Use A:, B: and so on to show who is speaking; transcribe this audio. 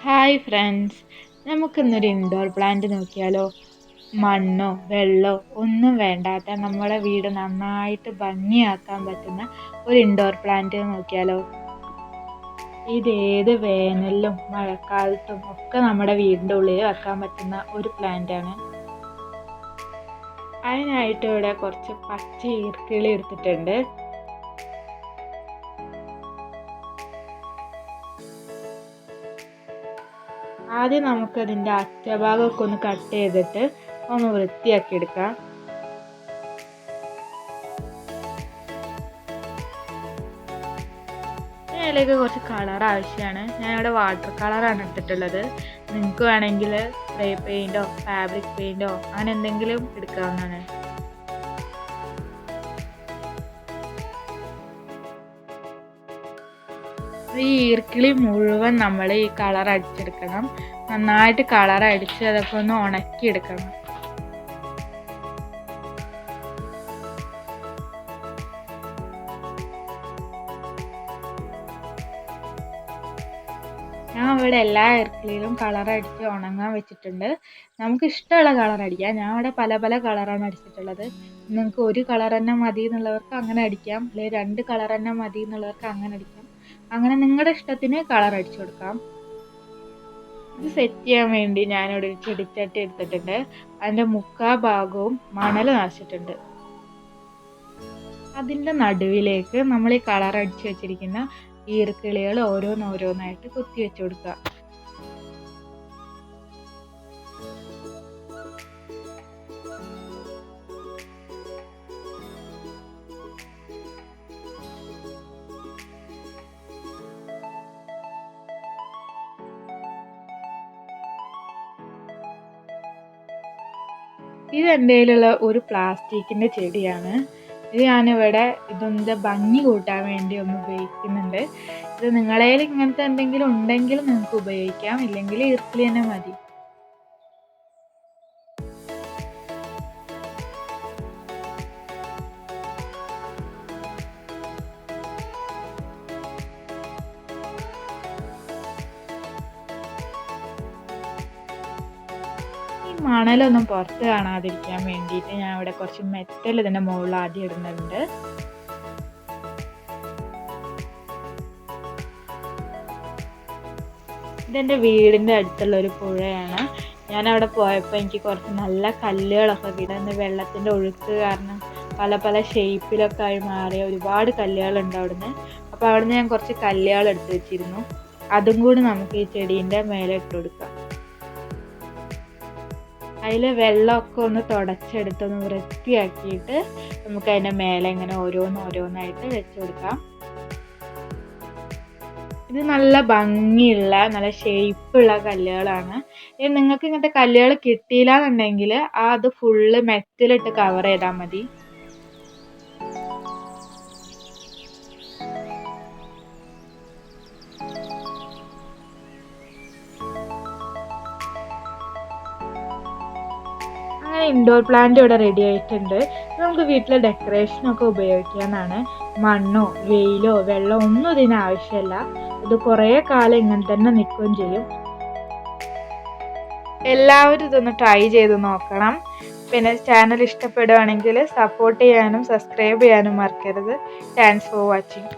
A: Hi friends, നമുക്കിന്നൊരു indoor plant നോക്കിയാലോ? മണ്ണോ വെള്ളമോ ഒന്നും വേണ്ടാത്ത നമ്മുടെ വീട് നന്നായിട്ട് ഭംഗിയാക്കാൻ പറ്റുന്ന ഒരു ഇൻഡോർ പ്ലാന്റ് നോക്കിയാലോ? ഇത് ഏത് വേനലിലും മഴക്കാലത്തും ഒക്കെ നമ്മുടെ വീടിൻ്റെ ഉള്ളിൽ വെക്കാൻ പറ്റുന്ന ഒരു പ്ലാന്റ് ആണ്. അതിനായിട്ട് ഇവിടെ കുറച്ച് പച്ച ഈർക്കിളി എടുത്തിട്ടുണ്ട്. ആദ്യം നമുക്കതിൻ്റെ അറ്റഭാഗമൊക്കെ ഒന്ന് കട്ട് ചെയ്തിട്ട് ഒന്ന് വൃത്തിയാക്കി എടുക്കാം. അതിലേക്ക് കുറച്ച് കളർ ആവശ്യമാണ്. ഞാനിവിടെ വാട്ടർ കളറാണ് എടുത്തിട്ടുള്ളത്. നിങ്ങൾക്ക് വേണമെങ്കിൽ സ്പ്രേ പെയിൻറ്റോ ഫാബ്രിക് പെയിൻറ്റോ അങ്ങനെ എന്തെങ്കിലും എടുക്കാവുന്നതാണ്. ഈ ഈർക്കിളി മുഴുവൻ നമ്മൾ ഈ കളർ അടിച്ചെടുക്കണം. നന്നായിട്ട് കളർ അടിച്ച് അതൊക്കെ ഒന്ന് ഉണക്കിയെടുക്കണം. ഞാൻ ഇവിടെ എല്ലാ ഈർക്കിളിയിലും കളർ അടിച്ച് ഉണങ്ങാൻ വെച്ചിട്ടുണ്ട്. നമുക്ക് ഇഷ്ടമുള്ള കളർ അടിക്കാം. ഞാൻ ഇവിടെ പല പല കളറാണ് അടിച്ചിട്ടുള്ളത്. നിങ്ങൾക്ക് ഒരു കളർ തന്നെ മതി എന്നുള്ളവർക്ക് അങ്ങനെ അടിക്കാം, അല്ലെങ്കിൽ 2 കളർ തന്നെ മതി എന്നുള്ളവർക്ക് അങ്ങനെ അടിക്കാം. അങ്ങനെ നിങ്ങളുടെ ഇഷ്ടത്തിന് കളർ അടിച്ചു കൊടുക്കാം. ഇത് സെറ്റ് ചെയ്യാൻ വേണ്ടി ഞാനിവിടെ ഒരു ചെടിച്ചട്ടി എടുത്തിട്ടുണ്ട്. അതിൻ്റെ 3/4 ഭാഗവും മണൽ നിറച്ചിട്ടുണ്ട്. അതിൻ്റെ നടുവിലേക്ക് നമ്മൾ ഈ കളർ അടിച്ചു വെച്ചിരിക്കുന്ന ഈർക്കിളികൾ ഓരോന്നോരോന്നായിട്ട് കുത്തി വെച്ച് കൊടുക്കുക. ഇത് എൻ്റെ കയ്യിലുള്ള ഒരു പ്ലാസ്റ്റിക്കിൻ്റെ ചെടിയാണ്. ഇത് ഞാനിവിടെ ഇതിൻ്റെ ഭംഗി കൂട്ടാൻ വേണ്ടി ഒന്ന് ഉപയോഗിക്കുന്നുണ്ട്. ഇത് നിങ്ങളുടെ കയ്യിൽ ഇങ്ങനത്തെ എന്തെങ്കിലും ഉണ്ടെങ്കിൽ നിങ്ങൾക്ക് ഉപയോഗിക്കാം, ഇല്ലെങ്കിൽ ഈർക്കിളി തന്നെ മതി. മണലൊന്നും പുറത്ത് കാണാതിരിക്കാൻ വേണ്ടിയിട്ട് ഞാൻ ഇവിടെ കുറച്ച് മെറ്റൽ ഇതിൻ്റെ മുകളിൽ ആദ്യം ഇടുന്നുണ്ട്. ഇതെൻ്റെ വീടിൻ്റെ അടുത്തുള്ള ഒരു പുഴയാണ്. ഞാൻ അവിടെ പോയപ്പോൾ എനിക്ക് കുറച്ച് നല്ല കല്ലുകളൊക്കെ കിട്ടുന്നത്. വെള്ളത്തിൻ്റെ ഒഴുക്ക് കാരണം പല പല ഷേപ്പിലൊക്കെ ആയി മാറിയ ഒരുപാട് കല്ലുകളുണ്ട് അവിടുന്ന്. അപ്പോൾ അവിടുന്ന് ഞാൻ കുറച്ച് കല്ലുകൾ എടുത്ത് വെച്ചിരുന്നു. അതും കൂടി നമുക്ക് ഈ ചെടീൻ്റെ മേലെ ഇട്ട് കൊടുക്കാം. അതിൽ വെള്ളമൊക്കെ ഒന്ന് തുടച്ചെടുത്തൊന്ന് വൃത്തിയാക്കിയിട്ട് നമുക്ക് അതിൻ്റെ മേലെ ഇങ്ങനെ ഓരോന്നായിട്ട് വെച്ച് കൊടുക്കാം. ഇത് നല്ല ഭംഗിയുള്ള നല്ല ഷേപ്പുള്ള കല്ലുകളാണ്. നിങ്ങൾക്ക് ഇങ്ങനത്തെ കല്ലുകൾ കിട്ടിയില്ല എന്നുണ്ടെങ്കിൽ അത് ഫുള്ള് മെറ്റലിട്ട് കവർ ചെയ്താൽ മതി. ഇൻഡോർ പ്ലാന്റ് ഇവിടെ റെഡി ആയിട്ടുണ്ട്. നമുക്ക് വീട്ടിലെ ഡെക്കറേഷനൊക്കെ ഉപയോഗിക്കാനാണ്. മണ്ണോ വെയിലോ വെള്ളമോ ഒന്നും ഇതിന് ആവശ്യമില്ല. ഇത് കുറേ കാലം ഇങ്ങനെ തന്നെ നിൽക്കുകയും ചെയ്യും. എല്ലാവരും ഇതൊന്ന് ട്രൈ ചെയ്ത് നോക്കണം. പിന്നെ ചാനൽ ഇഷ്ടപ്പെടുകയാണെങ്കിൽ സപ്പോർട്ട് ചെയ്യാനും സബ്സ്ക്രൈബ് ചെയ്യാനും മറക്കരുത്. Thanks for watching.